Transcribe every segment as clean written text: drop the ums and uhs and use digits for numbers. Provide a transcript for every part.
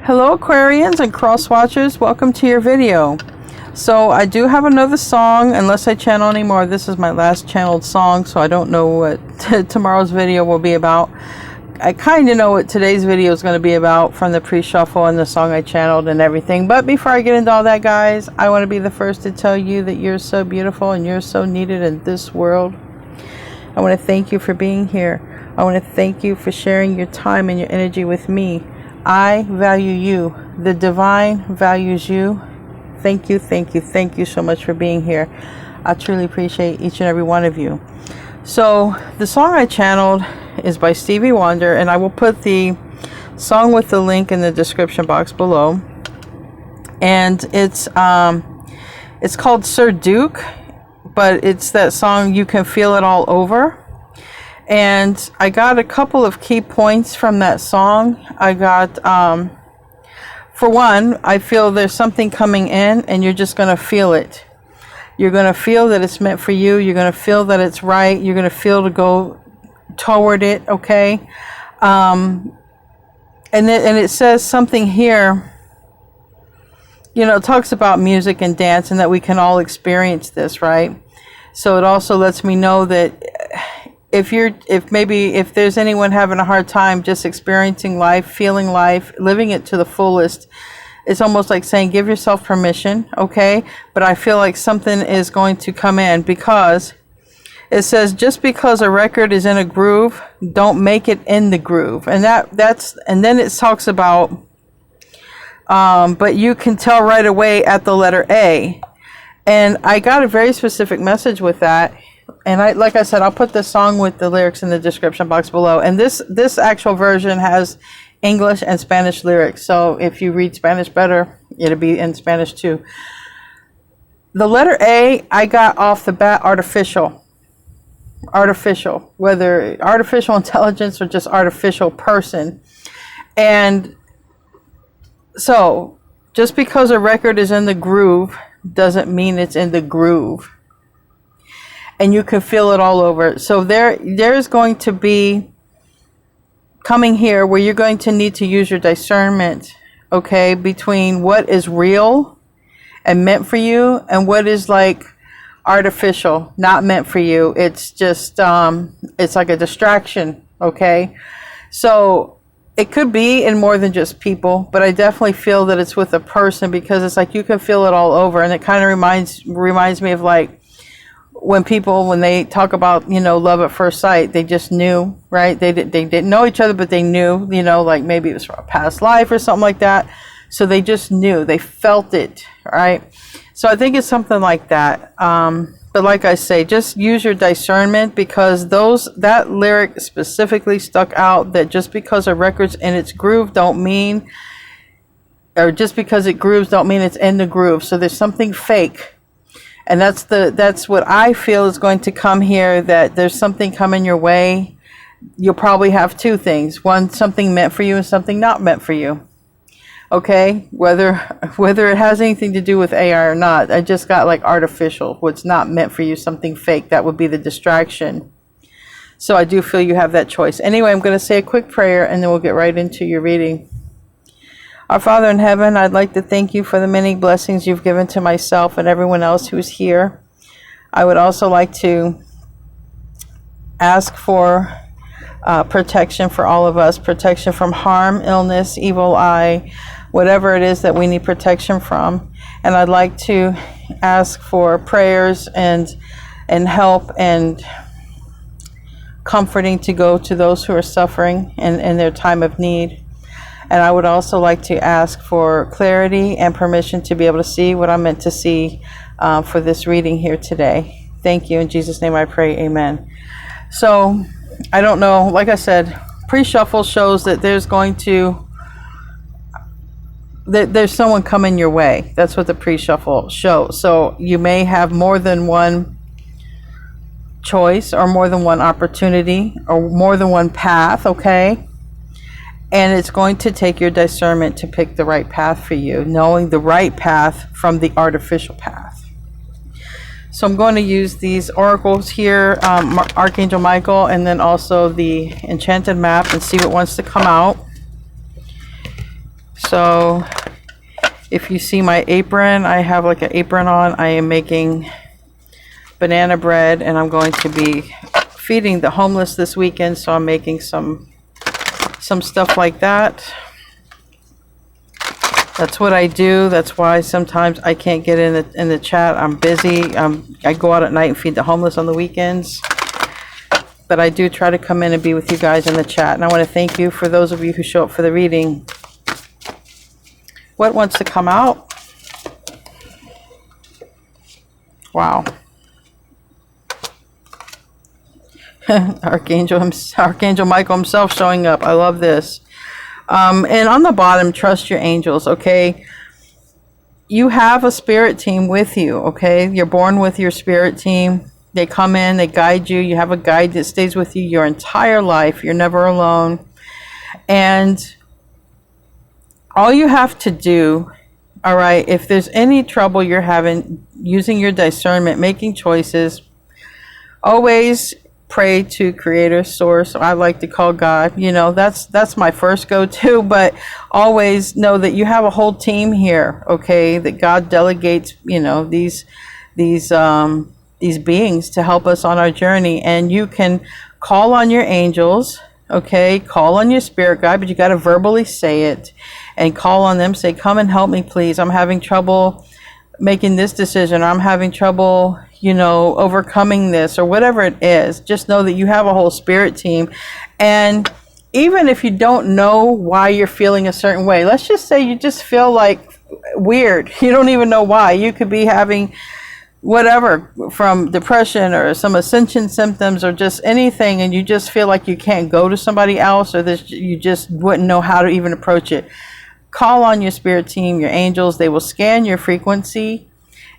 Hello Aquarians and cross watchers, welcome to your video. So I do have another song, unless I channel anymore. This is my last channeled song, so I don't know what tomorrow's video will be about. I kind of know what today's video is going to be about from the pre-shuffle and the song I channeled and everything. But before I get into all that, guys, I want to be the first to tell you that you're so beautiful and you're so needed in this world. I want to thank you for being here. I want to thank you for sharing your time and your energy with me. I value you. The divine values you. Thank you, thank you, thank you so much for being here. I truly appreciate each and every one of you. So the song I channeled is by Stevie Wonder, and I will put the song with the link in the description box below. And it's called Sir Duke, but it's that song You Can Feel It All Over. And I got a couple of key points from that song. I got, for one, I feel there's something coming in and you're just going to feel it. You're going to feel that it's meant for you. You're going to feel that it's right. You're going to feel to go toward it, okay? And it says something here, you know, it talks about music and dance and that we can all experience this, right? So it also lets me know that if there's anyone having a hard time just experiencing life, feeling life, living it to the fullest, it's almost like saying give yourself permission, okay? But I feel like something is going to come in, because it says just because a record is in a groove, don't make it in the groove. And and then it talks about but you can tell right away at the letter A. And I got a very specific message with that. And like I said, I'll put the song with the lyrics in the description box below. And this actual version has English and Spanish lyrics. So if you read Spanish better, it'll be in Spanish too. The letter A, I got off the bat artificial. Artificial, whether artificial intelligence or just artificial person. And so just because a record is in the groove doesn't mean it's in the groove. And you can feel it all over. So there's going to be coming here where you're going to need to use your discernment, okay, between what is real and meant for you and what is like artificial, not meant for you. It's just, it's like a distraction, okay? So it could be in more than just people, but I definitely feel that it's with a person, because it's like you can feel it all over. And it kind of reminds me of like, when they talk about, you know, love at first sight, they just knew, right? They didn't know each other, but they knew, you know, like maybe it was from a past life or something like that. So they just knew, they felt it, right? So I think it's something like that. But like I say, just use your discernment, because that lyric specifically stuck out, that just because a record's in its groove don't mean, or just because it grooves don't mean it's in the groove. So there's something fake. And that's what I feel is going to come here, that there's something coming your way. You'll probably have two things. One, something meant for you and something not meant for you. Okay? Whether it has anything to do with AI or not. I just got like artificial. What's not meant for you, something fake. That would be the distraction. So I do feel you have that choice. Anyway, I'm going to say a quick prayer and then we'll get right into your reading. Our Father in heaven, I'd like to thank you for the many blessings you've given to myself and everyone else who's here. I would also like to ask for protection for all of us, protection from harm, illness, evil eye, whatever it is that we need protection from. And I'd like to ask for prayers and help and comforting to go to those who are suffering in their time of need. And I would also like to ask for clarity and permission to be able to see what I'm meant to see for this reading here today. Thank you. In Jesus' name I pray. Amen. So, I don't know. Like I said, pre-shuffle shows that there's someone coming your way. That's what the pre-shuffle shows. So, you may have more than one choice or more than one opportunity or more than one path, okay? And it's going to take your discernment to pick the right path for you, knowing the right path from the artificial path. So I'm going to use these oracles here, Archangel Michael, and then also the enchanted map, and see what wants to come out. So if you see my apron, I have like an apron on. I am making banana bread, and I'm going to be feeding the homeless this weekend, so I'm making some stuff like that. That's what I do. That's why sometimes I can't get in the chat. I'm busy. I go out at night and feed the homeless on the weekends. But I do try to come in and be with you guys in the chat. And I want to thank you for those of you who show up for the reading. What wants to come out? Wow. Archangel Michael himself showing up. I love this. And on the bottom, trust your angels, okay? You have a spirit team with you, okay? You're born with your spirit team. They come in, they guide you. You have a guide that stays with you your entire life. You're never alone. And all you have to do, all right, if there's any trouble you're having using your discernment, making choices, always pray to Creator, Source. I like to call God. You know, that's my first go-to, but always know that you have a whole team here, okay? That God delegates, you know, these beings to help us on our journey, and you can call on your angels, okay? Call on your spirit guide, but you got to verbally say it and call on them. Say, come and help me, please. I'm having trouble making this decision, or I'm having trouble, you know, overcoming this, or whatever it is. Just know that you have a whole spirit team. And even if you don't know why you're feeling a certain way, let's just say you just feel like weird, you don't even know why. You could be having whatever, from depression or some ascension symptoms or just anything, and you just feel like you can't go to somebody else, or this, you just wouldn't know how to even approach it. Call on your spirit team, your angels. They will scan your frequency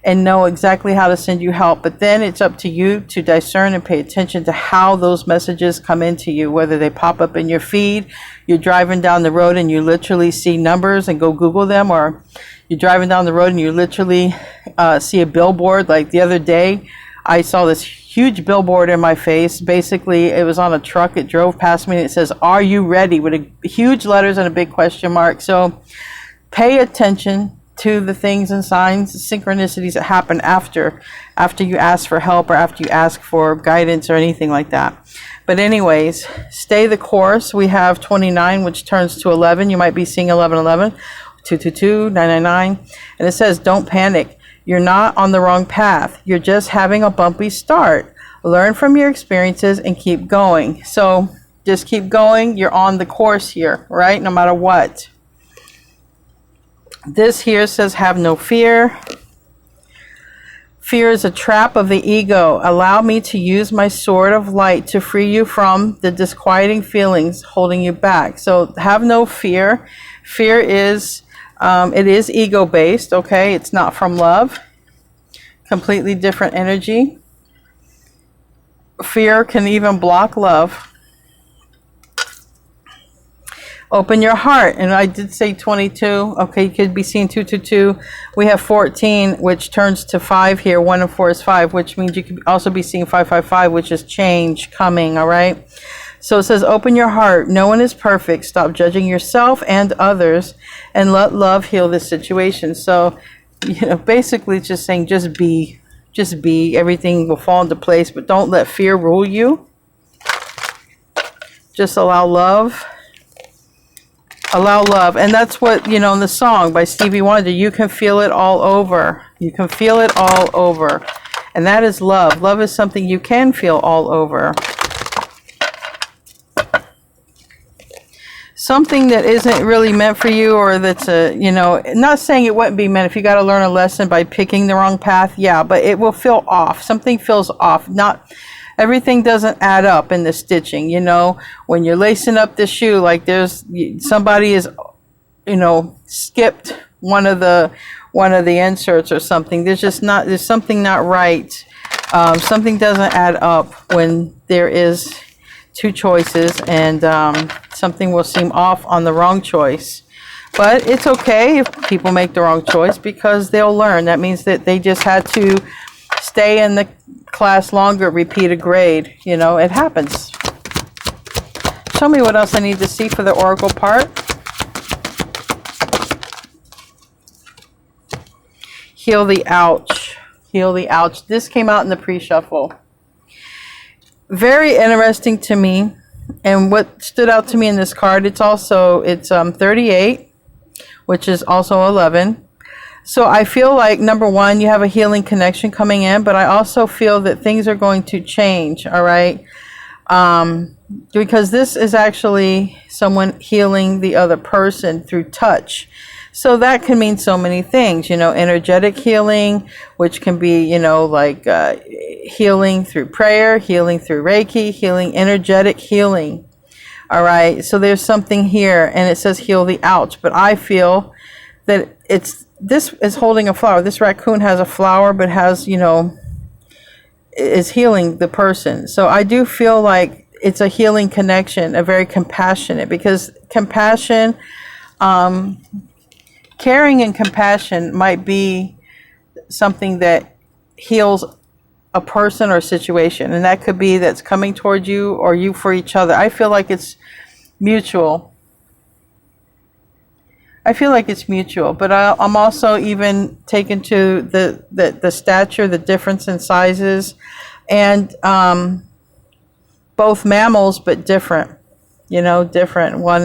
and know exactly how to send you help. But then it's up to you to discern and pay attention to how those messages come into you, whether they pop up in your feed, you're driving down the road and you literally see numbers and go Google them, or you're driving down the road and you literally see a billboard. Like the other day, I saw this huge billboard in my face. Basically, it was on a truck. It drove past me and it says, "Are you ready?" with huge letters and a big question mark. So pay attention to the things and signs, synchronicities that happen after you ask for help, or after you ask for guidance or anything like that. But anyways, stay the course. We have 29, which turns to 11. You might be seeing 1111, 222, 999. And it says, don't panic. You're not on the wrong path. You're just having a bumpy start. Learn from your experiences and keep going. So just keep going. You're on the course here, right? No matter what. This here says, have no fear. Fear is a trap of the ego. Allow me to use my sword of light to free you from the disquieting feelings holding you back. So have no fear. Fear is, it is ego-based, okay? It's not from love. Completely different energy. Fear can even block love. Open your heart. And I did say 22. Okay, you could be seeing 222. We have 14, which turns to 5 here. 1 and 4 is 5, which means you could also be seeing 555, which is change coming, all right? So it says, open your heart. No one is perfect. Stop judging yourself and others, and let love heal this situation. So, you know, basically it's just saying, just be. Just be. Everything will fall into place, but don't let fear rule you. Just allow love. Allow love. And that's what, you know, in the song by Stevie Wonder, you can feel it all over. You can feel it all over. And that is love. Love is something you can feel all over. Something that isn't really meant for you, or that's a, you know, not saying it wouldn't be meant if you got to learn a lesson by picking the wrong path. Yeah, but it will feel off. Something feels off. Not everything doesn't add up in the stitching, you know. When you're lacing up the shoe, like there's somebody is, you know, skipped one of the inserts or something. There's something not right. Something doesn't add up when there is two choices, and something will seem off on the wrong choice. But it's okay if people make the wrong choice, because they'll learn. That means that they just had to stay in the class longer, repeat a grade. You know, it happens. Show me what else I need to see for the oracle part. heal the ouch. Heal the ouch. This came out in the pre-shuffle. Very interesting to me. And what stood out to me in this card, it's 38, which is also 11. So I feel like, number one, you have a healing connection coming in, but I also feel that things are going to change, all right? Because this is actually someone healing the other person through touch. So that can mean so many things, energetic healing, which can be, like healing through prayer, healing through Reiki, energetic healing. All right. So there's something here, and it says heal the ouch. But I feel that this is holding a flower. This raccoon has a flower, but has, is healing the person. So I do feel like it's a healing connection, a very compassionate, because compassion, caring and compassion might be something that heals a person or situation, and that could be that's coming towards you or you for each other. I feel like it's mutual. But I'm also even taken to the stature, the difference in sizes, and both mammals, but different. Different. One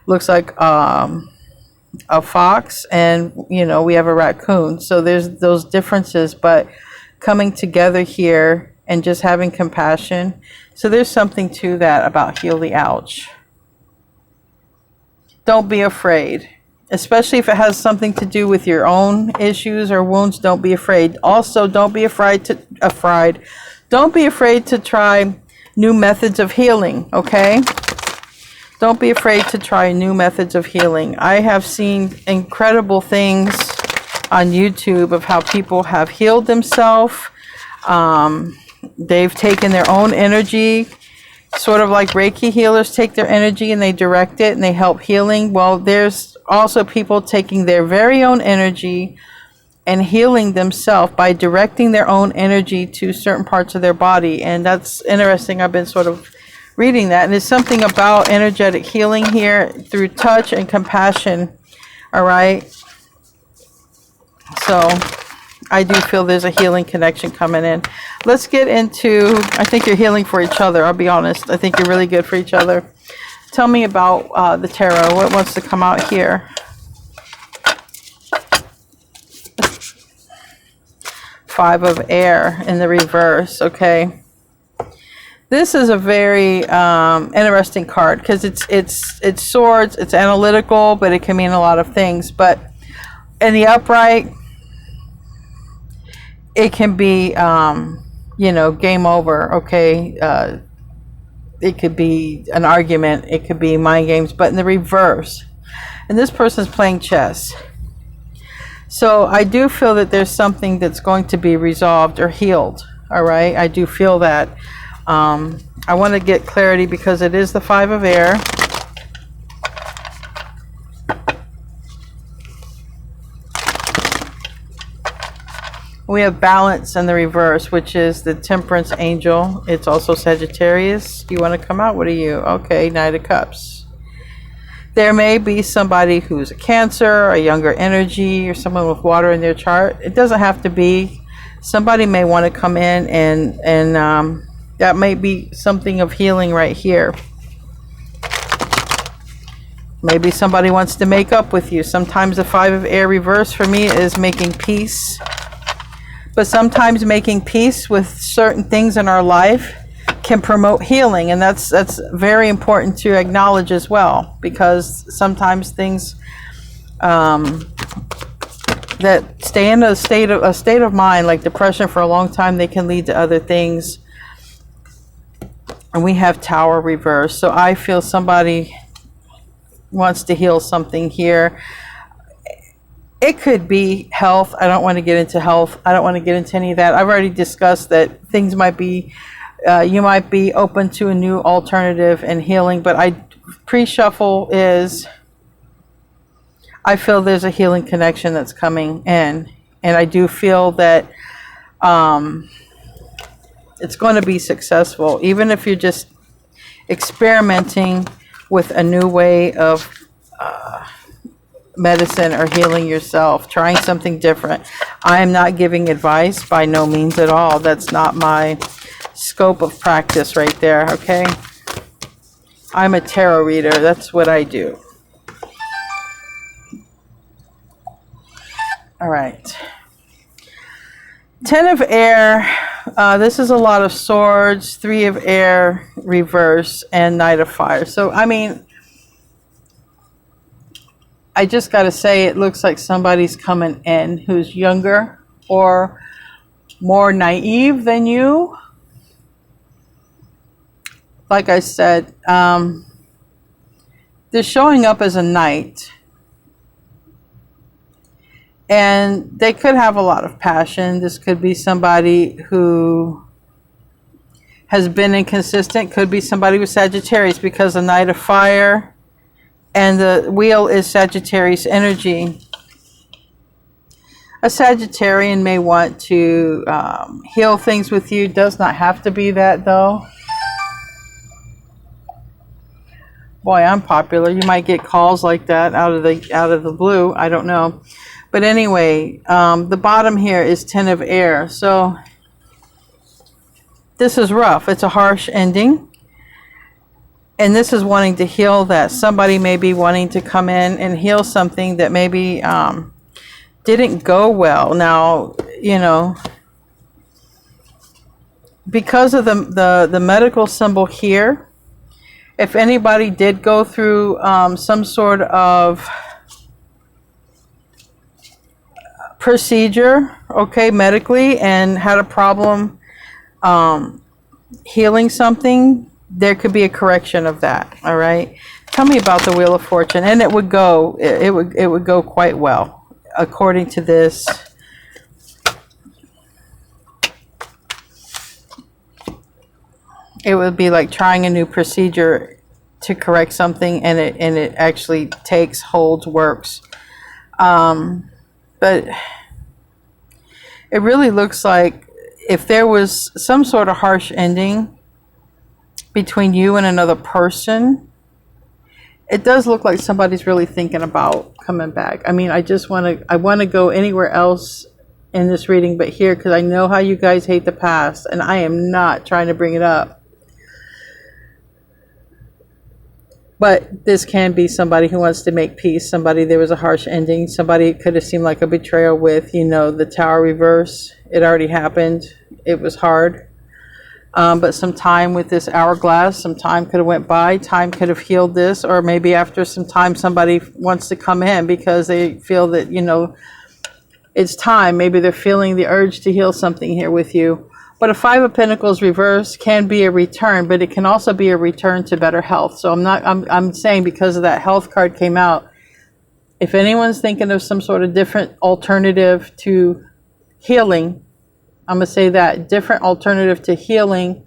looks like a fox, and we have a raccoon. So there's those differences, but coming together here and just having compassion. So there's something to that about heal the ouch. Don't be afraid, especially if it has something to do with your own issues or wounds. Don't be afraid. Also, don't be afraid to try new methods of healing, okay? Don't be afraid to try new methods of healing. I have seen incredible things on YouTube of how people have healed themselves. They've taken their own energy, sort of like Reiki healers take their energy and they direct it and they help healing. Well, there's also people taking their very own energy and healing themselves by directing their own energy to certain parts of their body. And that's interesting. I've been sort of reading that, and there's something about energetic healing here through touch and compassion. All right. So I do feel there's a healing connection coming in. Let's get into, I think you're healing for each other. I'll be honest. I think you're really good for each other. Tell me about the tarot. What wants to come out here? Five of Air in the reverse. Okay. This is a very interesting card because it's swords, it's analytical, but it can mean a lot of things. But in the upright, it can be, game over, okay? It could be an argument, it could be mind games, but in the reverse, and this person's playing chess. So I do feel that there's something that's going to be resolved or healed, all right? I do feel that. I want to get clarity because it is the Five of Air. We have Balance in the reverse, which is the Temperance Angel. It's also Sagittarius. You want to come out? What are you? Okay, Knight of Cups. There may be somebody who's a Cancer, a younger energy, or someone with water in their chart. It doesn't have to be. Somebody may want to come in and that may be something of healing right here. Maybe somebody wants to make up with you. Sometimes the Five of Air reverse for me is making peace. But sometimes making peace with certain things in our life can promote healing. And that's very important to acknowledge as well. Because sometimes things that stay in a state of mind, like depression for a long time, they can lead to other things. And we have Tower reverse. So I feel somebody wants to heal something here. It could be health. I don't want to get into health. I don't want to get into any of that. I've already discussed that things might be, you might be open to a new alternative and healing. But pre-shuffle is, I feel there's a healing connection that's coming in. And I do feel that it's going to be successful, even if you're just experimenting with a new way of medicine or healing yourself, trying something different. I am not giving advice by no means at all. That's not my scope of practice right there, okay? I'm a tarot reader. That's what I do. All right. Ten of Air. This is a lot of swords, Three of Air, reverse, and Knight of Fire. So, I mean, I just got to say, it looks like somebody's coming in who's younger or more naive than you. Like I said, they're showing up as a knight. And they could have a lot of passion. This could be somebody who has been inconsistent. Could be somebody with Sagittarius, because the Knight of Fire and the wheel is Sagittarius energy. A Sagittarian may want to heal things with you. Does not have to be that, though. Boy, I'm popular. You might get calls like that out of the blue. I don't know. But anyway, the bottom here is Ten of Air. So this is rough. It's a harsh ending. And this is wanting to heal that. Somebody may be wanting to come in and heal something that maybe didn't go well. Now, you know, because of the medical symbol here, if anybody did go through some sort of procedure, okay, medically, and had a problem healing something, there could be a correction of that. All right, tell me about the Wheel of Fortune. And it would go, it would go quite well according to this. It would be like trying a new procedure to correct something, and it actually takes, holds, works. But it really looks like if there was some sort of harsh ending between you and another person, it does look like somebody's really thinking about coming back. I mean, I want to go anywhere else in this reading but here, because I know how you guys hate the past, and I am not trying to bring it up. But this can be somebody who wants to make peace. Somebody, there was a harsh ending. Somebody could have seemed like a betrayal with, you know, the Tower reverse. It already happened. It was hard. But some time with this hourglass, some time could have went by. Time could have healed this. Or maybe after some time, somebody wants to come in because they feel that, you know, it's time. Maybe they're feeling the urge to heal something here with you. But a Five of Pentacles reverse can be a return, but it can also be a return to better health. So I'm saying, because of that health card came out, if anyone's thinking of some sort of different alternative to healing, I'm going to say that, different alternative to healing,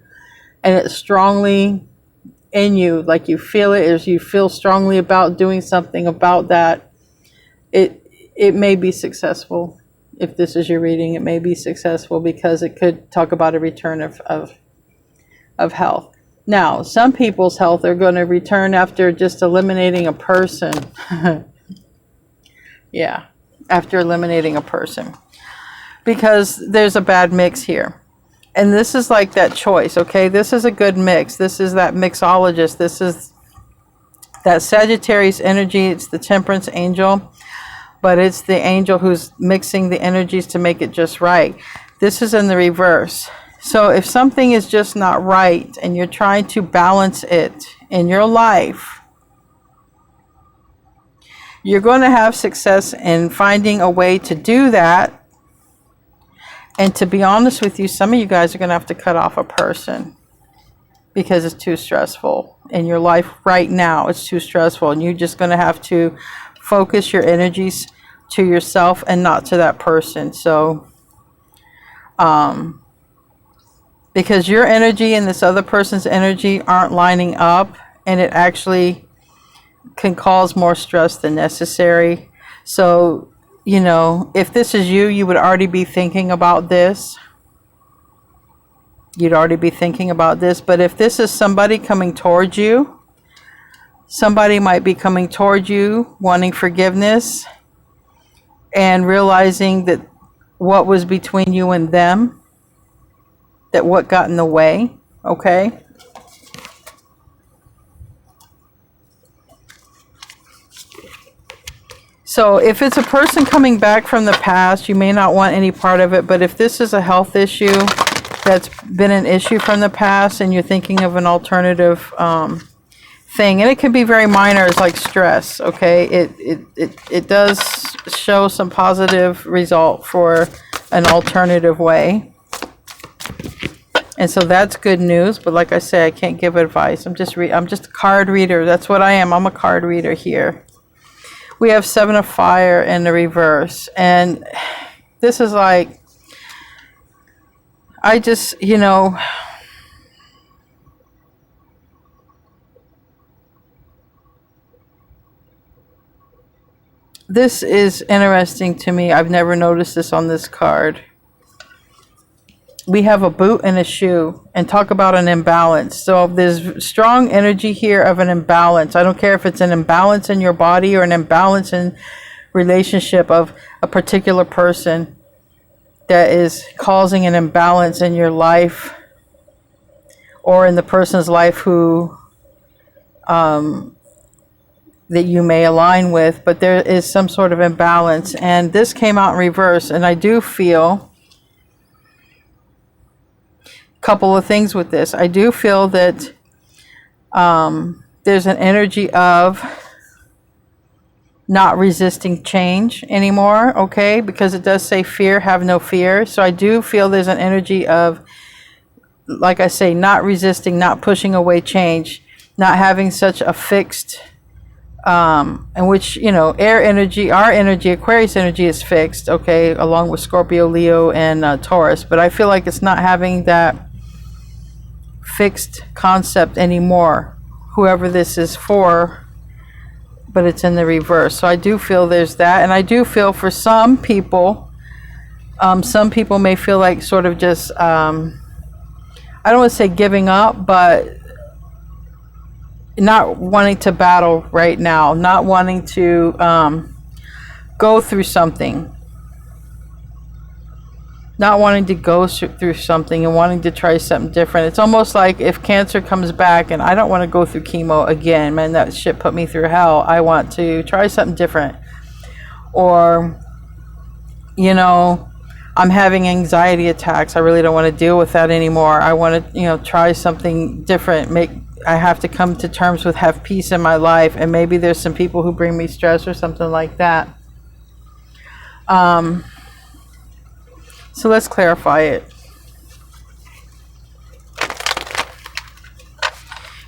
and it's strongly in you, like you feel it, as you feel strongly about doing something about that, it may be successful. If this is your reading, it may be successful, because it could talk about a return of health. Now, some people's health are going to return after just eliminating a person. Yeah, after eliminating a person. Because there's a bad mix here. And this is like that choice, okay? This is a good mix. This is that mixologist. This is that Sagittarius energy. It's the Temperance angel. But it's the angel who's mixing the energies to make it just right. This is in the reverse. So if something is just not right and you're trying to balance it in your life, you're going to have success in finding a way to do that. And to be honest with you, some of you guys are going to have to cut off a person because it's too stressful in your life right now. It's too stressful, and you're just going to have to focus your energies to yourself and not to that person. So because your energy and this other person's energy aren't lining up, and it actually can cause more stress than necessary. So, you know, if this is you, you would already be thinking about this. You'd already be thinking about this. But if this is somebody coming towards you, Somebody might be coming toward you, wanting forgiveness, and realizing that what was between you and them, that what got in the way, okay? So if it's a person coming back from the past, you may not want any part of it, but if this is a health issue that's been an issue from the past and you're thinking of an alternative thing, and it can be very minor, it's like stress, okay? It does show some positive result for an alternative way. And so that's good news, but like I say, I can't give advice. I'm just a card reader. That's what I am. I'm a card reader here. We have Seven of Fire in the reverse, and this is like, I just, you know, this is interesting to me. I've never noticed this on this card. We have a boot and a shoe, and talk about an imbalance. So there's strong energy here of an imbalance. I don't care if it's an imbalance in your body or an imbalance in relationship of a particular person that is causing an imbalance in your life or in the person's life who that you may align with, but there is some sort of imbalance, and this came out in reverse. And I do feel couple of things with this. I do feel that there's an energy of not resisting change anymore, okay? Because it does say fear, have no fear. So I do feel there's an energy of, like I say, not resisting, not pushing away change, not having such a fixed, in which, you know, air energy, our energy, Aquarius energy is fixed, okay, along with Scorpio, Leo, and Taurus. But I feel like it's not having that fixed concept anymore, whoever this is for, but it's in the reverse. So I do feel there's that, and I do feel for some people may feel like sort of just I don't want to say giving up, but not wanting to battle right now, not wanting to go through something, not wanting to go through something and wanting to try something different. It's almost like if cancer comes back and I don't want to go through chemo again, man, that shit put me through hell. I want to try something different. Or, you know, I'm having anxiety attacks. I really don't want to deal with that anymore. I want to, you know, try something different. I have to come to terms with, have peace in my life. And maybe there's some people who bring me stress or something like that. So let's clarify it.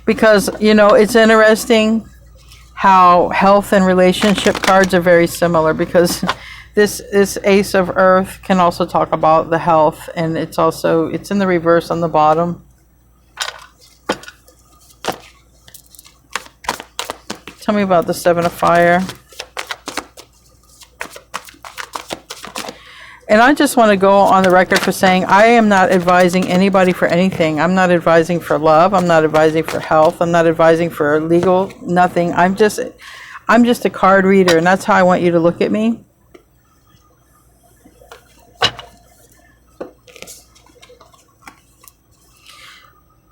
Because, you know, it's interesting how health and relationship cards are very similar, because this Ace of Earth can also talk about the health, and it's in the reverse on the bottom. Tell me about the Seven of Fire. And I just want to go on the record for saying I am not advising anybody for anything. I'm not advising for love. I'm not advising for health. I'm not advising for legal, nothing. I'm just a card reader, and that's how I want you to look at me.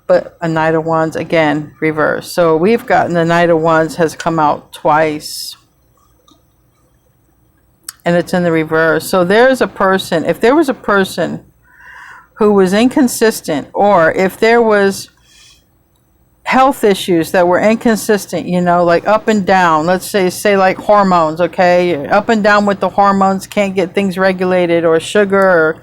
But a Knight of Wands, again, reverse. So we've gotten the Knight of Wands has come out twice. And it's in the reverse. So there's a person, if there was a person who was inconsistent, or if there was health issues that were inconsistent, you know, like up and down, let's say like hormones, okay? Up and down with the hormones, can't get things regulated, or sugar, or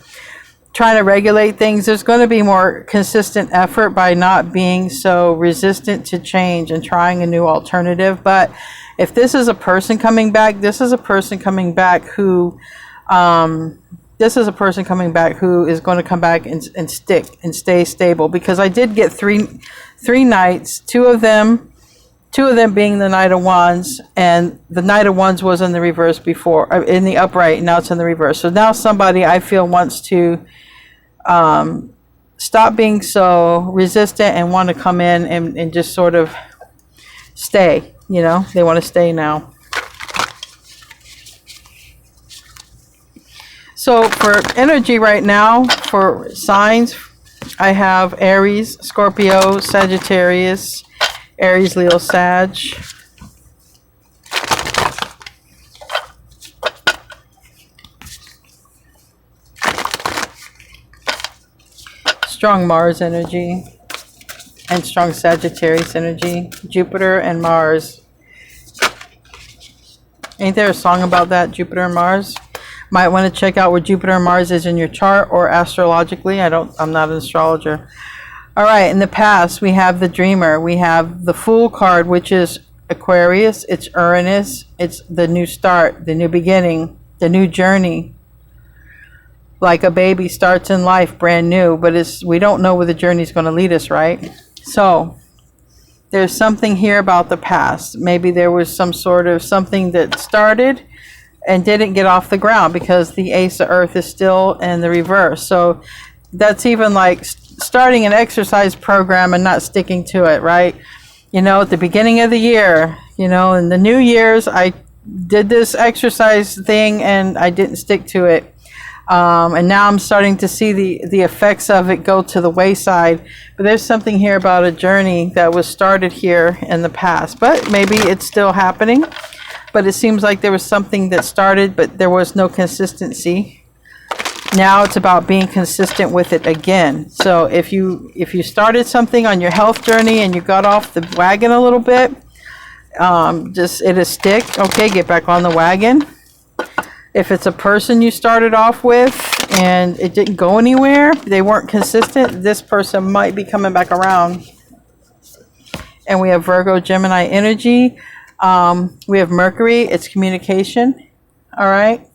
trying to regulate things, there's going to be more consistent effort by not being so resistant to change and trying a new alternative. But if this is a person coming back, this is a person coming back who is going to come back and stick and stay stable. Because I did get three knights, two of them being the Knight of Wands, and the Knight of Wands was in the reverse before, in the upright, now it's in the reverse. So now somebody I feel wants to stop being so resistant and want to come in and just sort of stay. You know, they want to stay now. So for energy right now, for signs, I have Aries, Scorpio, Sagittarius, Aries, Leo, Sag. Strong Mars energy and strong Sagittarius energy. Jupiter and Mars. Ain't there a song about that, Jupiter and Mars? Might want to check out where Jupiter and Mars is in your chart or astrologically. I'm not an astrologer. All right, in the past, we have the Dreamer. We have the Fool card, which is Aquarius. It's Uranus. It's the new start, the new beginning, the new journey. Like a baby starts in life brand new, but we don't know where the journey is going to lead us, right? So there's something here about the past. Maybe there was some sort of something that started and didn't get off the ground because the Ace of Earth is still in the reverse. So that's even like starting an exercise program and not sticking to it, right? You know, at the beginning of the year, you know, in the New Year's, I did this exercise thing and I didn't stick to it. And now I'm starting to see the effects of it go to the wayside. But there's something here about a journey that was started here in the past. But maybe it's still happening. But it seems like there was something that started, but there was no consistency. Now it's about being consistent with it again. So if you started something on your health journey and you got off the wagon a little bit, just it'll stick. Okay, get back on the wagon. If it's a person you started off with and it didn't go anywhere, they weren't consistent, this person might be coming back around. And we have Virgo, Gemini energy. We have Mercury, it's communication. All right.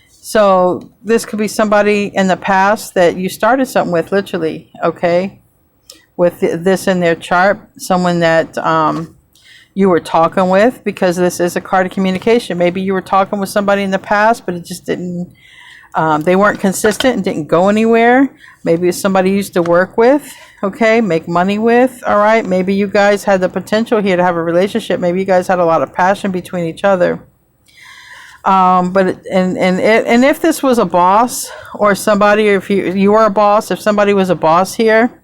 So this could be somebody in the past that you started something with, literally, okay? With this in their chart, someone that you were talking with, because this is a card of communication. Maybe you were talking with somebody in the past, but it just didn't, they weren't consistent and didn't go anywhere. Maybe it's somebody you used to work with, okay, make money with, all right? Maybe you guys had the potential here to have a relationship. Maybe you guys had a lot of passion between each other. But if this was a boss or somebody, or if you were a boss, if somebody was a boss here,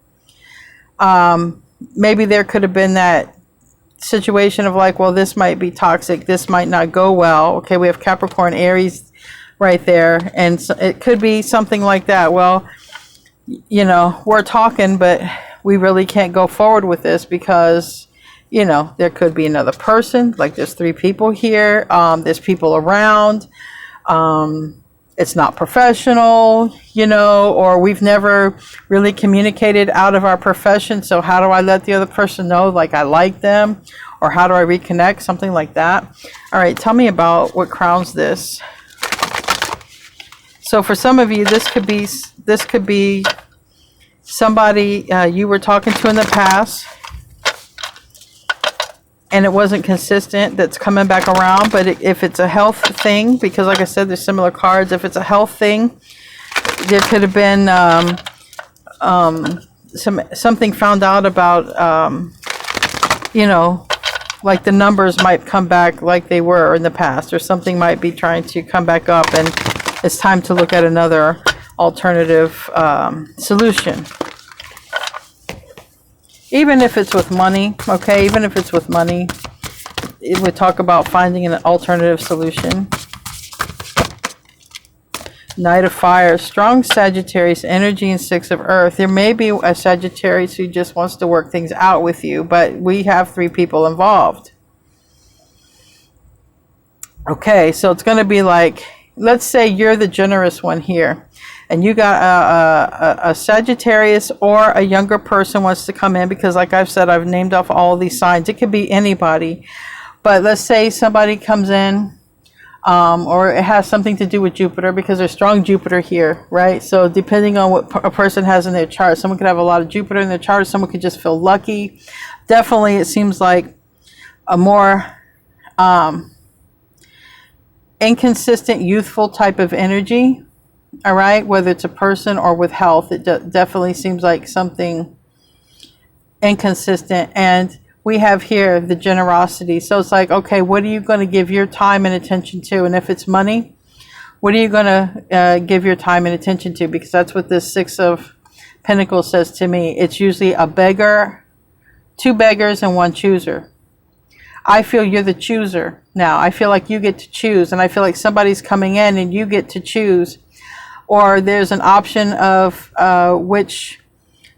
maybe there could have been that situation of like, well, this might be toxic, this might not go well. Okay, we have Capricorn, Aries right there, and so it could be something like that. Well, you know, we're talking, but we really can't go forward with this because, you know, there could be another person. Like there's 3 people here, there's people around, it's not professional, you know, or we've never really communicated out of our profession. So how do I let the other person know, like, I like them, or how do I reconnect? Something like that. All right, tell me about what crowns this. So for some of you, this could be somebody you were talking to in the past, and it wasn't consistent, that's coming back around. But if it's a health thing, because like I said, there's similar cards. If it's a health thing, there could have been something found out about, you know, like the numbers might come back like they were in the past, or something might be trying to come back up, and it's time to look at another alternative solution. Even if it's with money, okay, even if it's with money, it would talk about finding an alternative solution. Knight of Fire, strong Sagittarius energy, and 6 of Earth. There may be a Sagittarius who just wants to work things out with you, but we have 3 people involved. Okay, so it's going to be like, let's say you're the generous one here, and you got a Sagittarius or a younger person wants to come in, because like I've said, I've named off all of these signs. It could be anybody, but let's say somebody comes in, or it has something to do with Jupiter, because there's strong Jupiter here, right? So depending on what a person has in their chart, someone could have a lot of Jupiter in their chart, someone could just feel lucky. Definitely, it seems like a more inconsistent, youthful type of energy. All right, whether it's a person or with health, it definitely seems like something inconsistent. And we have here the generosity. So it's like, okay, what are you going to give your time and attention to? And if it's money, what are you going to give your time and attention to? Because that's what this Six of Pentacles says to me. It's usually a beggar, two beggars, and one chooser. I feel you're the chooser now. I feel like you get to choose, and I feel like somebody's coming in and you get to choose. Or there's an option of which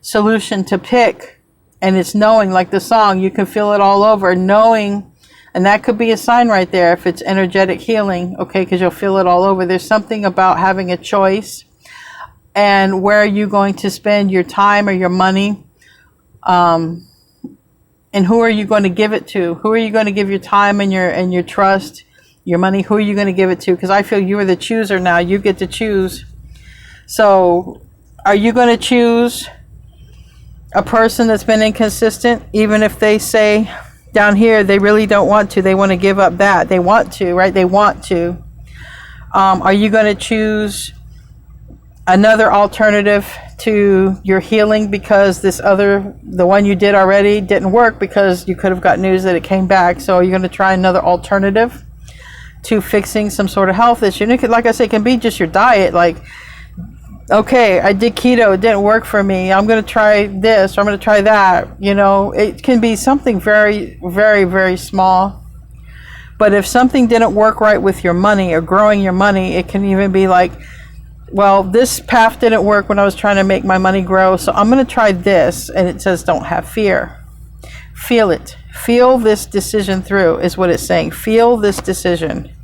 solution to pick. And it's knowing, like the song, you can feel it all over, knowing, and that could be a sign right there if it's energetic healing, okay, because you'll feel it all over. There's something about having a choice, and where are you going to spend your time or your money, and who are you going to give it to? Who are you going to give your time and your trust, your money? Who are you going to give it to? Because I feel you are the chooser now. You get to choose. So are you going to choose a person that's been inconsistent, even if they say down here they really don't want to, they want to give up that, they want to, right? They want to. Are you going to choose another alternative to your healing because the one you did already didn't work because you could have got news that it came back? So are you going to try another alternative to fixing some sort of health issue? And it could, like I say, it can be just your diet. Like, okay, I did keto, it didn't work for me, I'm going to try this, or I'm going to try that. You know, it can be something very, very, very small. But if something didn't work right with your money or growing your money, it can even be like, well, this path didn't work when I was trying to make my money grow, so I'm going to try this. And it says don't have fear. Feel it. Feel this decision through is what it's saying. Feel this decision.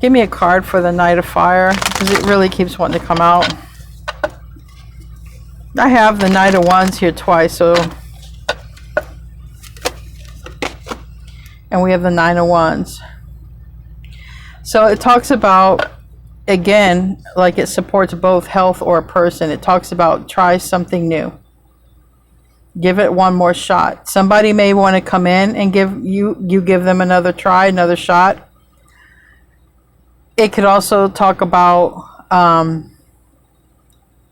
Give me a card for the Knight of Fire, because it really keeps wanting to come out. I have the Knight of Wands here twice, so, and we have the Nine of Wands. So it talks about, again, like it supports both health or a person. It talks about try something new. Give it one more shot. Somebody may want to come in and give them another try, another shot. It could also talk about,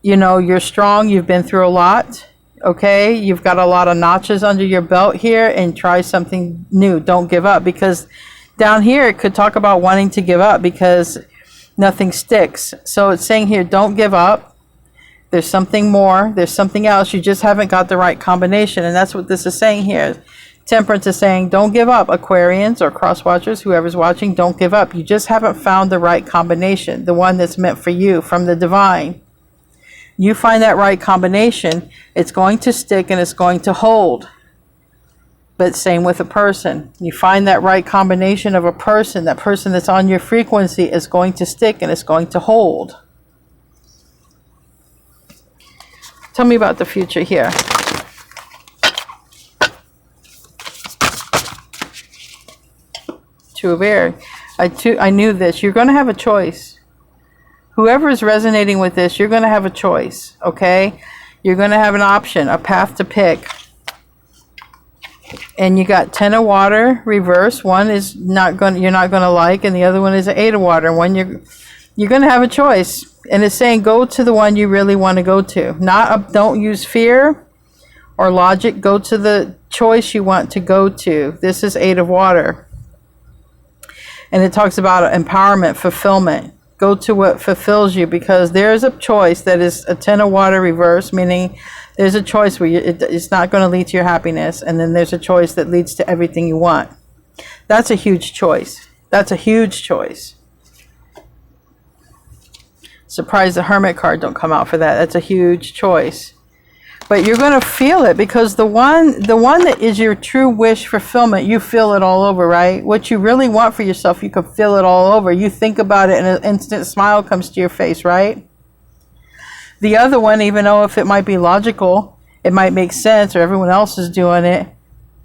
you know, you're strong, you've been through a lot, okay? You've got a lot of notches under your belt here, and try something new. Don't give up, because down here it could talk about wanting to give up because nothing sticks. So it's saying here, don't give up. There's something more. There's something else. You just haven't got the right combination, and that's what this is saying here. Temperance is saying, don't give up, Aquarians or cross watchers, whoever's watching, don't give up. You just haven't found the right combination, the one that's meant for you from the divine. You find that right combination, it's going to stick and it's going to hold. But same with a person. You find that right combination of a person, that person that's on your frequency is going to stick and it's going to hold. Tell me about the future here. Two of Air. I knew this. You're going to have a choice. Whoever is resonating with this, you're going to have a choice, okay? You're going to have an option, a path to pick. And you got 10 of water, reverse. One is you're not going to like, and the other one is an 8 of water. And one you're going to have a choice. And it's saying go to the one you really want to go to. Don't use fear or logic. Go to the choice you want to go to. This is 8 of water. And it talks about empowerment, fulfillment. Go to what fulfills you, because there's a choice that is a 10 of water reverse, meaning there's a choice where it's not going to lead to your happiness. And then there's a choice that leads to everything you want. That's a huge choice. That's a huge choice. Surprised the Hermit card don't come out for that. That's a huge choice. But you're going to feel it, because the one that is your true wish fulfillment, you feel it all over, right? What you really want for yourself, you can feel it all over. You think about it and an instant smile comes to your face, right? The other one, even though if it might be logical, it might make sense, or everyone else is doing it,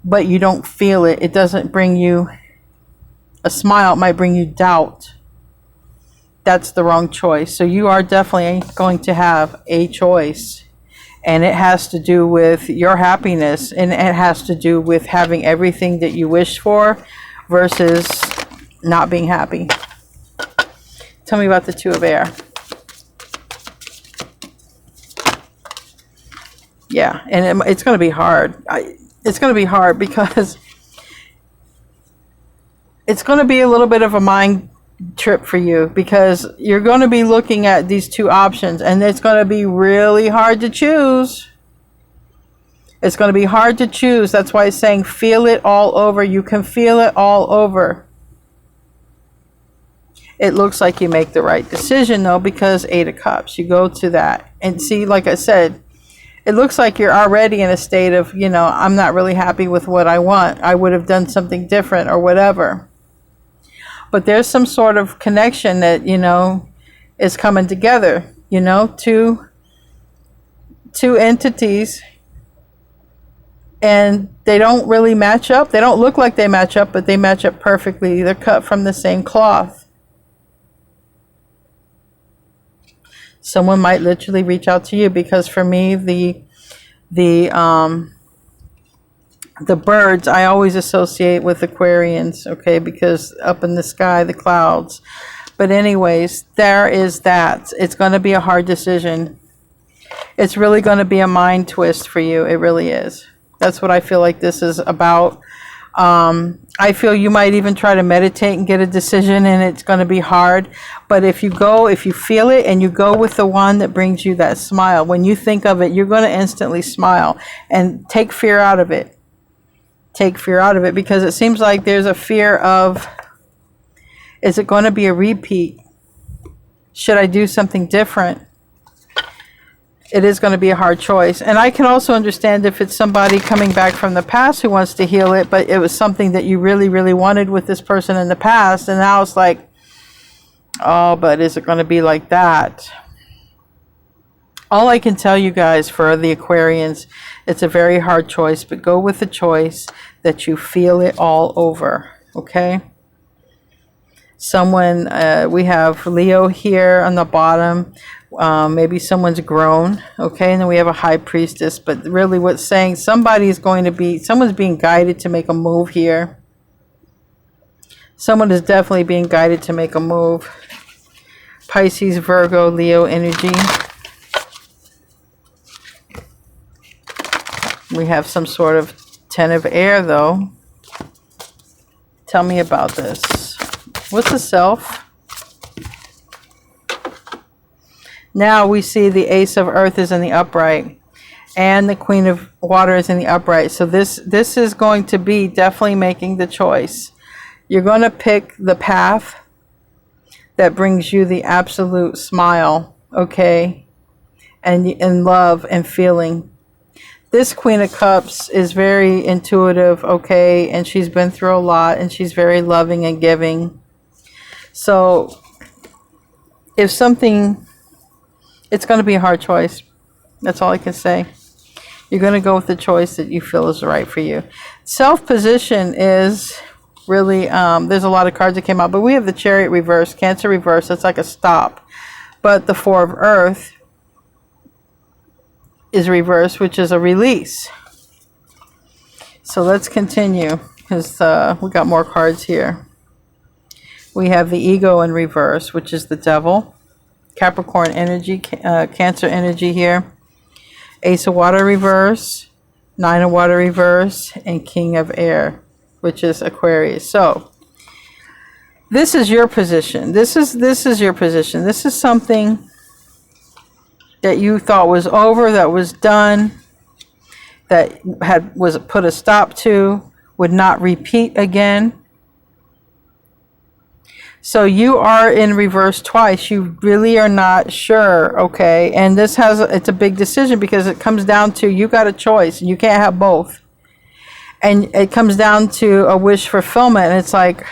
but you don't feel it. It doesn't bring you a smile. It might bring you doubt. That's the wrong choice. So you are definitely going to have a choice. And it has to do with your happiness, and it has to do with having everything that you wish for versus not being happy. Tell me about the Two of Air. Yeah, and it's going to be hard. it's going to be hard because it's going to be a little bit of a mind trip for you, because you're going to be looking at these two options and it's going to be really hard to choose. It's going to be hard to choose. That's why it's saying feel it all over. You can feel it all over. It looks like you make the right decision though, because 8 of Cups, you go to that and see, like I said, it looks like you're already in a state of, you know, I'm not really happy with what I want. I would have done something different or whatever. But there's some sort of connection that, you know, is coming together, you know, two entities, and they don't really match up. They don't look like they match up, but they match up perfectly. They're cut from the same cloth. Someone might literally reach out to you, because for me, the birds I always associate with Aquarians, okay, because up in the sky, the clouds. But anyways, there is that. It's going to be a hard decision. It's really going to be a mind twist for you. It really is. That's what I feel like this is about. I feel you might even try to meditate and get a decision, and it's going to be hard. But if you feel it and you go with the one that brings you that smile, when you think of it, you're going to instantly smile, and take fear out of it. Take fear out of it, because it seems like there's a fear of, is it going to be a repeat? Should I do something different? It is going to be a hard choice. And I can also understand if it's somebody coming back from the past who wants to heal it, but it was something that you really, really wanted with this person in the past, and now it's like, oh, but is it going to be like that? All I can tell you guys, for the Aquarians, it's a very hard choice, but go with the choice that you feel it all over, okay? Someone, we have Leo here on the bottom. Maybe someone's grown, okay? And then we have a High Priestess, but really what's saying, someone's being guided to make a move here. Someone is definitely being guided to make a move. Pisces, Virgo, Leo energy. We have some sort of 10 of air, though. Tell me about this. What's the self? Now we see the Ace of Earth is in the upright, and the Queen of Water is in the upright. So this is going to be definitely making the choice. You're going to pick the path that brings you the absolute smile, okay? And love and feeling. This Queen of Cups is very intuitive, okay? And she's been through a lot, and she's very loving and giving. So if something, it's going to be a hard choice. That's all I can say. You're going to go with the choice that you feel is right for you. Self-position is really, there's a lot of cards that came out, but we have the Chariot reverse, Cancer reverse. That's like a stop. But the Four of Earth is reversed, which is a release. So let's continue, because we got more cards here. We have the Ego in reverse, which is the Devil. Capricorn energy, Cancer energy here. Ace of Water reverse, Nine of Water reverse, and King of Air, which is Aquarius. So this is your position. This is your position. This is something that you thought was over, that was done, that was put a stop to, would not repeat again. So you are in reverse twice. You really are not sure, okay? And it's a big decision, because it comes down to, you got a choice and you can't have both. And it comes down to a wish fulfillment, and it's like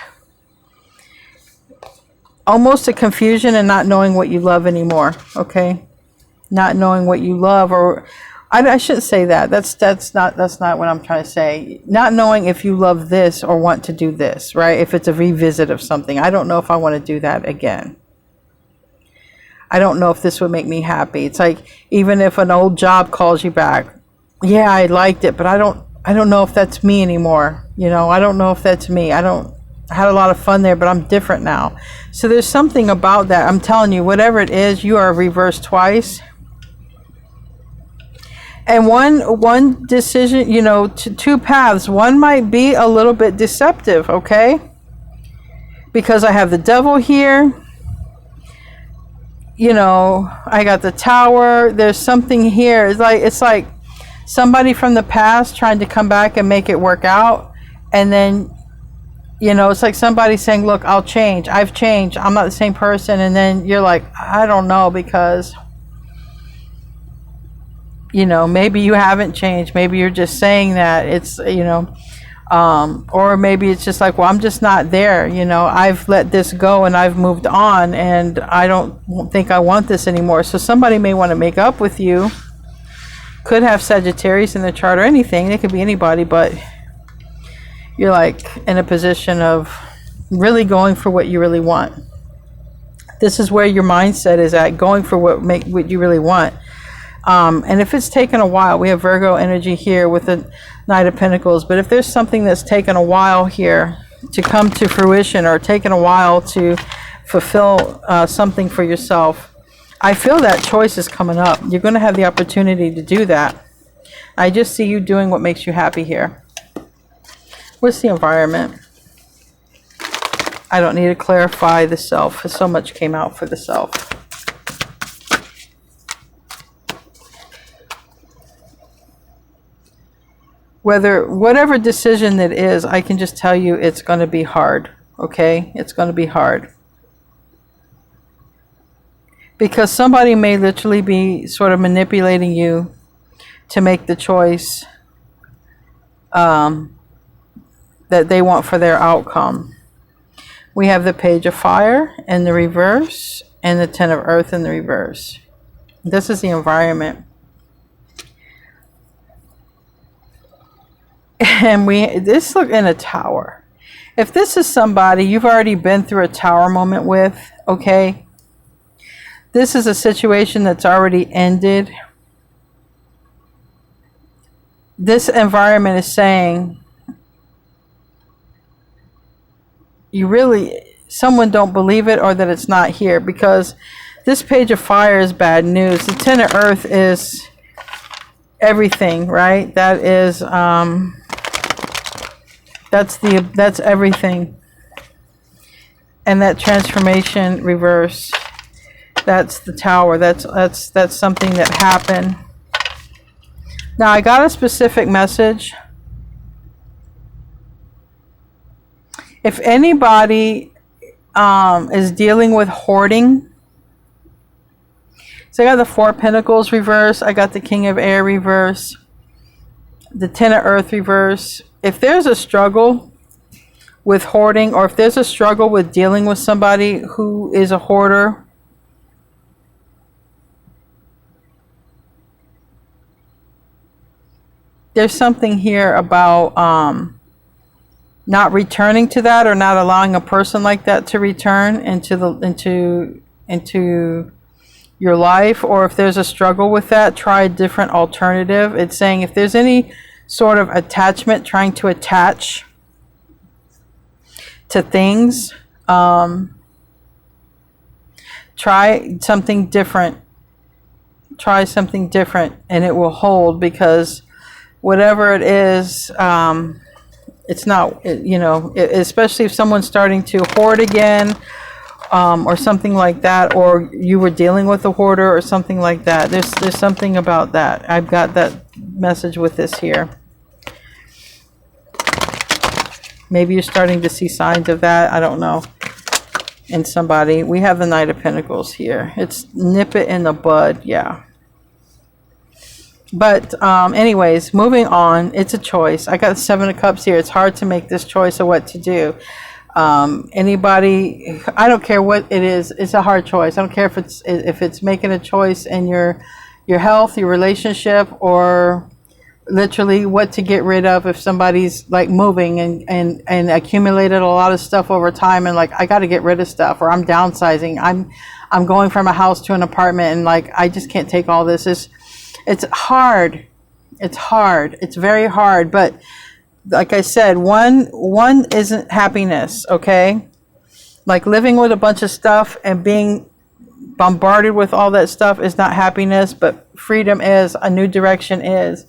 almost a confusion and not knowing what you love anymore, okay? Not knowing what you love, or I shouldn't say that. That's not what I'm trying to say. Not knowing if you love this or want to do this, right? If it's a revisit of something. I don't know if I want to do that again. I don't know if this would make me happy. It's like, even if an old job calls you back, yeah, I liked it, but I don't know if that's me anymore. You know, I don't know if that's me. I had a lot of fun there, but I'm different now. So there's something about that. I'm telling you, whatever it is, you are reversed twice. And one decision, you know, two paths. One might be a little bit deceptive, okay? Because I have the devil here. You know, I got the tower. There's something here. It's like somebody from the past trying to come back and make it work out. And then, you know, it's like somebody saying, look, I'll change. I've changed. I'm not the same person. And then you're like, I don't know, because, you know, maybe you haven't changed. Maybe you're just saying that. It's, you know, or maybe it's just like, well, I'm just not there. You know, I've let this go and I've moved on and I don't think I want this anymore. So somebody may want to make up with you. Could have Sagittarius in the chart or anything. It could be anybody, but you're like in a position of really going for what you really want. This is where your mindset is at, going for what you really want. And if it's taken a while, we have Virgo energy here with the Knight of Pentacles. But if there's something that's taken a while here to come to fruition, or taken a while to fulfill something for yourself, I feel that choice is coming up. You're going to have the opportunity to do that. I just see you doing what makes you happy here. What's the environment? I don't need to clarify the self, because so much came out for the self. Whatever decision that is, I can just tell you it's going to be hard, okay? It's going to be hard. Because somebody may literally be sort of manipulating you to make the choice that they want for their outcome. We have the Page of Fire in the reverse and the Ten of Earth in the reverse. This is the environment. And this look in a tower. If this is somebody you've already been through a tower moment with, okay, this is a situation that's already ended. This environment is saying, someone don't believe it, or that it's not here, because this Page of Fire is bad news. The Ten of Earth is everything, right? That is, that's everything. And that transformation reverse, that's the Tower. That's something that happened. Now I got a specific message. If anybody is dealing with hoarding, so I got the Four of Pentacles reverse, I got the King of Air reverse, the Ten of Earth reverse. If there's a struggle with hoarding, or if there's a struggle with dealing with somebody who is a hoarder, there's something here about not returning to that, or not allowing a person like that to return into your life. Or if there's a struggle with that, try a different alternative. It's saying if there's any sort of attachment, trying to attach to things, try something different. Try something different and it will hold, because whatever it is, it's not, you know, especially if someone's starting to hoard again, or something like that, or you were dealing with a hoarder or something like that. There's something about that. I've got that message with this here. Maybe you're starting to see signs of that. I don't know. In somebody. We have the Knight of Pentacles here. It's nip it in the bud. Yeah. But anyways, moving on. It's a choice. I got the Seven of Cups here. It's hard to make this choice of what to do. Anybody, I don't care what it is. It's a hard choice. I don't care if it's making a choice in your health, your relationship, or literally what to get rid of. If somebody's like moving and accumulated a lot of stuff over time, and like, I got to get rid of stuff, or I'm downsizing. I'm going from a house to an apartment, and like, I just can't take all this. It's hard. It's hard. It's very hard. But like I said, one isn't happiness, okay? Like living with a bunch of stuff and being bombarded with all that stuff is not happiness, but freedom is, a new direction is.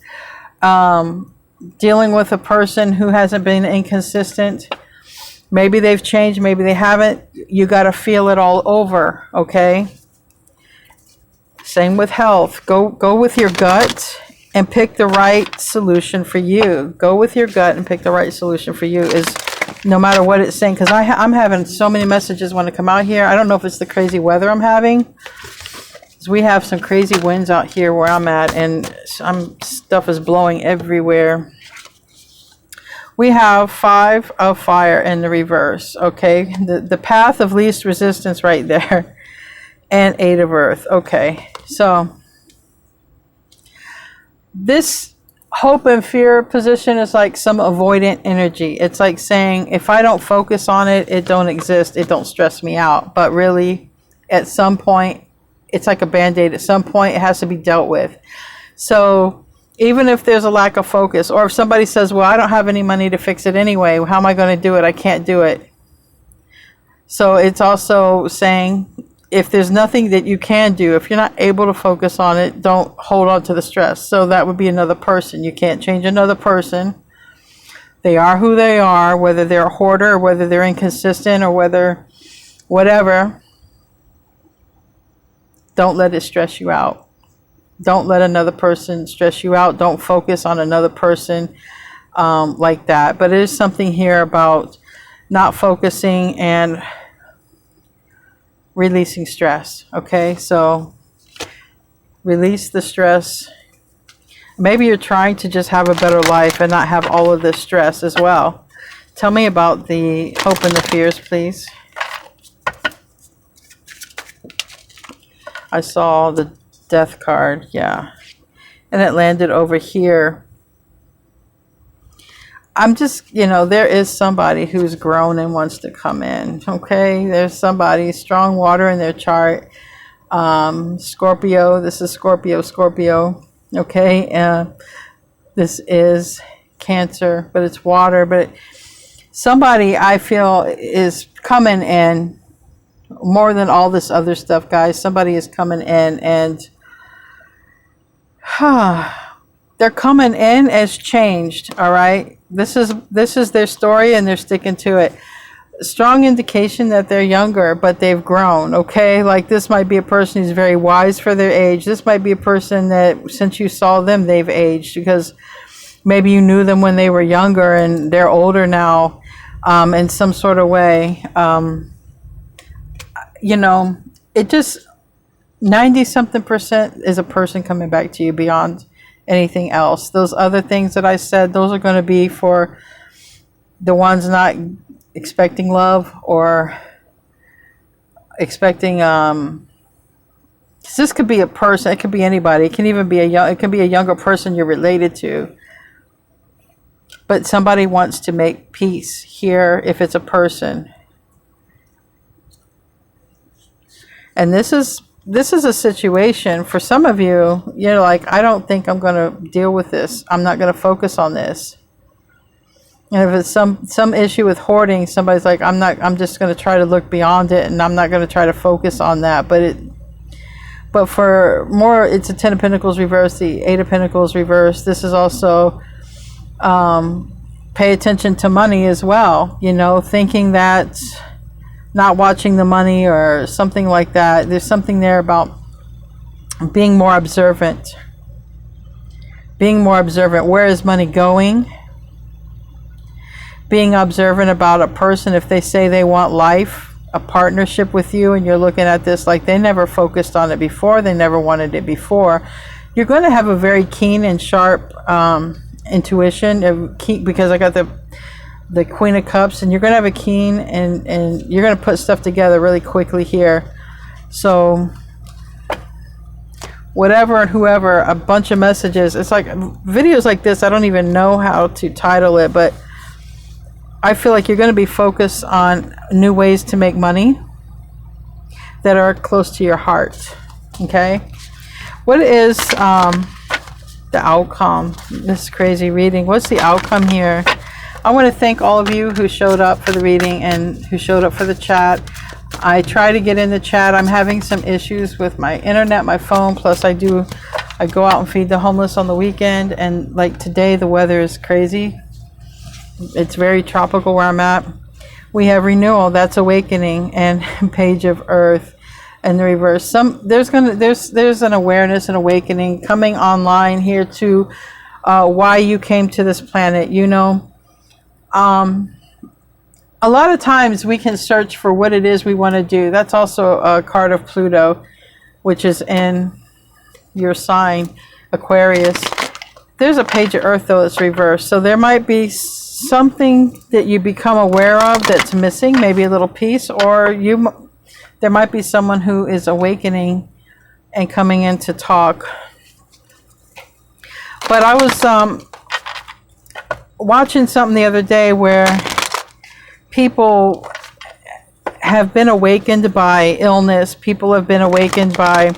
Dealing with a person who hasn't been inconsistent. Maybe they've changed, maybe they haven't. You got to feel it all over, okay? Same with health. Go with your gut and pick the right solution for you. Go with your gut and pick the right solution for you, is no matter what it's saying. Because I'm having so many messages want to come out here. I don't know if it's the crazy weather I'm having. We have some crazy winds out here where I'm at, and stuff is blowing everywhere. We have 5 of fire in the reverse, okay? The path of least resistance right there. And 8 of earth, okay. So this hope and fear position is like some avoidant energy. It's like saying, if I don't focus on it, it don't exist. It don't stress me out. But really, at some point, it's like a Band-Aid. At some point, it has to be dealt with. So even if there's a lack of focus, or if somebody says, well, I don't have any money to fix it anyway, how am I going to do it? I can't do it. So it's also saying, if there's nothing that you can do, if you're not able to focus on it, don't hold on to the stress. So that would be another person. You can't change another person. They are who they are, whether they're a hoarder, or whether they're inconsistent, or whether whatever. Don't let it stress you out. Don't let another person stress you out. Don't focus on another person like that. But it is something here about not focusing and releasing stress. Okay, so release the stress. Maybe you're trying to just have a better life and not have all of this stress as well. Tell me about the hope and the fears, please. I saw the death card, yeah. And it landed over here. I'm just, there is somebody who's grown and wants to come in, okay? There's somebody, strong water in their chart. Scorpio, this is Scorpio, okay? This is Cancer, but it's water. But somebody, I feel, is coming in more than all this other stuff, guys. Somebody is coming in, and they're coming in as changed, all right? This is their story, and they're sticking to it. Strong indication that they're younger, but they've grown, okay? Like, this might be a person who's very wise for their age. This might be a person that, since you saw them, they've aged, because maybe you knew them when they were younger and they're older now, in some sort of way. It just 90-something% is a person coming back to you beyond anything else. Those other things that I said, those are going to be for the ones not expecting love, or expecting this could be a person, it could be anybody, it can even be it can be a younger person you're related to. But somebody wants to make peace here if it's a person. And this is a situation for some of you, you're like, I don't think I'm going to deal with this. I'm not going to focus on this. And if it's some issue with hoarding, somebody's like, I'm just going to try to look beyond it, and I'm not going to try to focus on that. But for more, it's a 10 of Pentacles reverse, the 8 of Pentacles reverse. This is also pay attention to money as well, thinking that not watching the money or something like that. There's something there about being more observant. Being more observant. Where is money going? Being observant about a person. If they say they want life, a partnership with you, and you're looking at this like they never focused on it before, they never wanted it before, you're going to have a very keen and sharp intuition, because I got the Queen of Cups, and you're going to have a keen, and you're going to put stuff together really quickly here. So whatever and whoever, a bunch of messages. It's like videos like this, I don't even know how to title it, but I feel like you're going to be focused on new ways to make money that are close to your heart. Okay, what is the outcome? This crazy reading. What's the outcome here? I want to thank all of you who showed up for the reading and who showed up for the chat. I try to get in the chat. I'm having some issues with my internet, my phone, plus I do I go out and feed the homeless on the weekend, and like today the weather is crazy. It's very tropical where I'm at. We have renewal, that's awakening, and page of earth and the reverse. There's an awareness and awakening coming online here to why you came to this planet. You know, a lot of times we can search for what it is we want to do. That's also a card of Pluto, which is in your sign, Aquarius. There's a page of earth though that's reversed. So there might be something that you become aware of that's missing, maybe a little piece, or there might be someone who is awakening and coming in to talk. But I was watching something the other day where people have been awakened by illness. People have been awakened by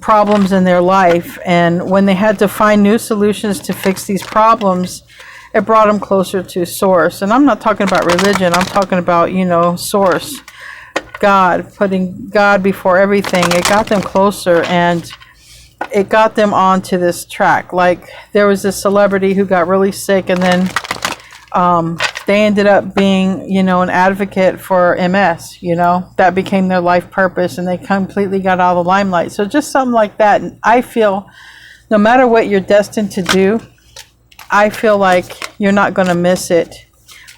problems in their life, and when they had to find new solutions to fix these problems, it brought them closer to source. And I'm not talking about religion, I'm talking about, you know, source, God, putting God before everything. It got them closer, and it got them onto this track. Like there was this celebrity who got really sick, and then they ended up being, you know, an advocate for MS, you know, that became their life purpose, and they completely got out of the limelight. So just something like that. And I feel no matter what you're destined to do, I feel like you're not going to miss it.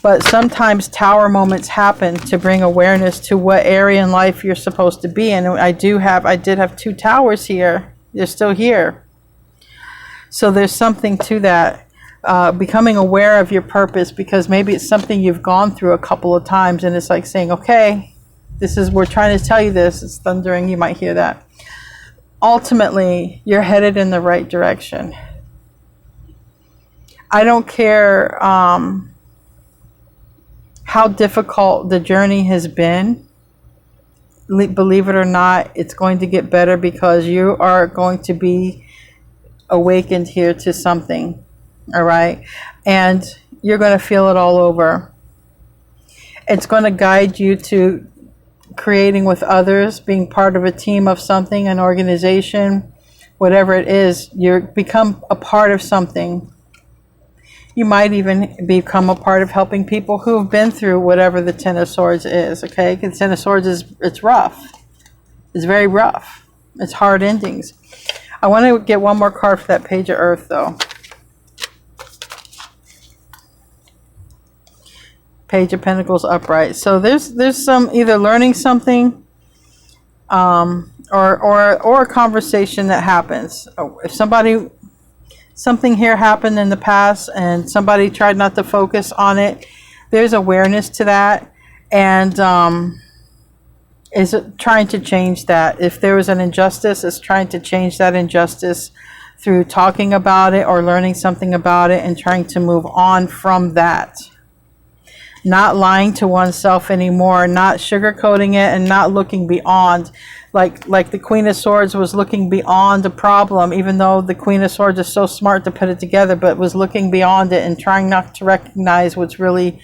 But sometimes tower moments happen to bring awareness to what area in life you're supposed to be in. And I did have 2 towers here. They're still here. So there's something to that. Becoming aware of your purpose, because maybe it's something you've gone through a couple of times, and it's like saying, okay, we're trying to tell you this. It's thundering, you might hear that. Ultimately, you're headed in the right direction. I don't care how difficult the journey has been. Believe it or not, it's going to get better, because you are going to be awakened here to something. All right, and you're going to feel it all over. It's going to guide you to creating with others, being part of a team of something, an organization, whatever it is. You become a part of something. You might even become a part of helping people who have been through whatever the Ten of Swords is. Okay, because Ten of Swords it's rough. It's very rough. It's hard endings. I want to get one more card for that page of earth though. Page of Pentacles upright. So there's some either learning something or a conversation that happens. If something here happened in the past and somebody tried not to focus on it, there's awareness to that, and is it trying to change that. If there was an injustice, it's trying to change that injustice through talking about it or learning something about it and trying to move on from that. Not lying to oneself anymore, not sugarcoating it, and not looking beyond. Like the Queen of Swords was looking beyond the problem, even though the Queen of Swords is so smart to put it together, but was looking beyond it and trying not to recognize what's really,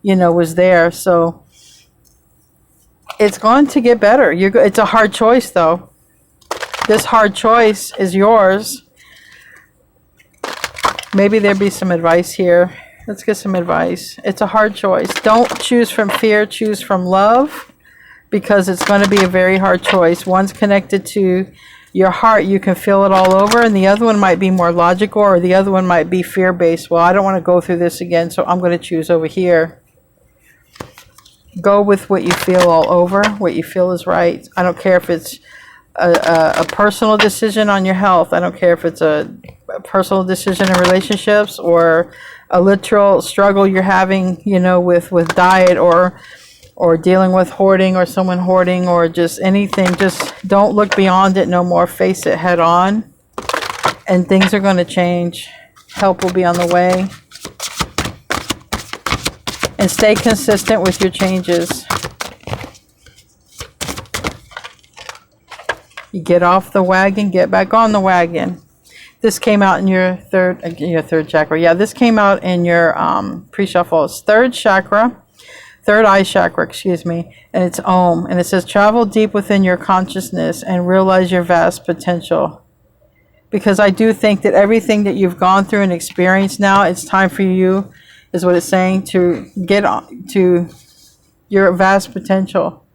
you know, was there. So it's going to get better. It's a hard choice though. This hard choice is yours. Maybe there'd be some advice here. Let's get some advice. It's a hard choice. Don't choose from fear, choose from love, because it's going to be a very hard choice. One's connected to your heart. You can feel it all over, and the other one might be more logical, or the other one might be fear-based. Well, I don't want to go through this again, so I'm going to choose over here. Go with what you feel all over, what you feel is right. I don't care if it's a personal decision on your health. I don't care if it's a personal decision in relationships, or a literal struggle you're having, you know, with diet, or dealing with hoarding, or someone hoarding, or just anything. Just don't look beyond it no more. Face it head on, and things are going to change. Help will be on the way. And stay consistent with your changes. You get off the wagon, get back on the wagon. This came out in your third chakra. Yeah, this came out in your pre-shuffle. It's third eye chakra, excuse me, and it's Om. And it says, travel deep within your consciousness and realize your vast potential. because I do think that everything that you've gone through and experienced now, it's time for you, is what it's saying, to get on to your vast potential.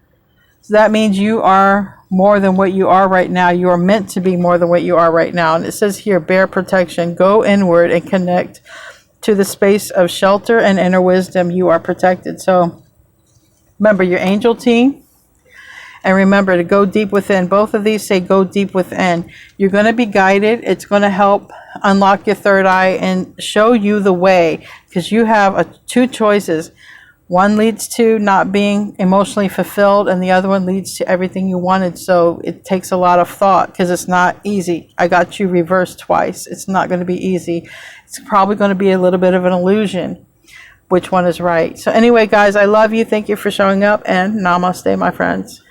So that means you are more than what you are right now. You are meant to be more than what you are right now. And it says here, bear protection, go inward and connect to the space of shelter and inner wisdom. You are protected. So remember your angel team, and remember to go deep within. Both of these say go deep within. You're going to be guided. It's going to help unlock your third eye and show you the way, because you have two choices. One leads to not being emotionally fulfilled, and the other one leads to everything you wanted. So it takes a lot of thought, because it's not easy. I got you reversed twice. It's not going to be easy. It's probably going to be a little bit of an illusion which one is right. So anyway, guys, I love you. Thank you for showing up, and namaste, my friends.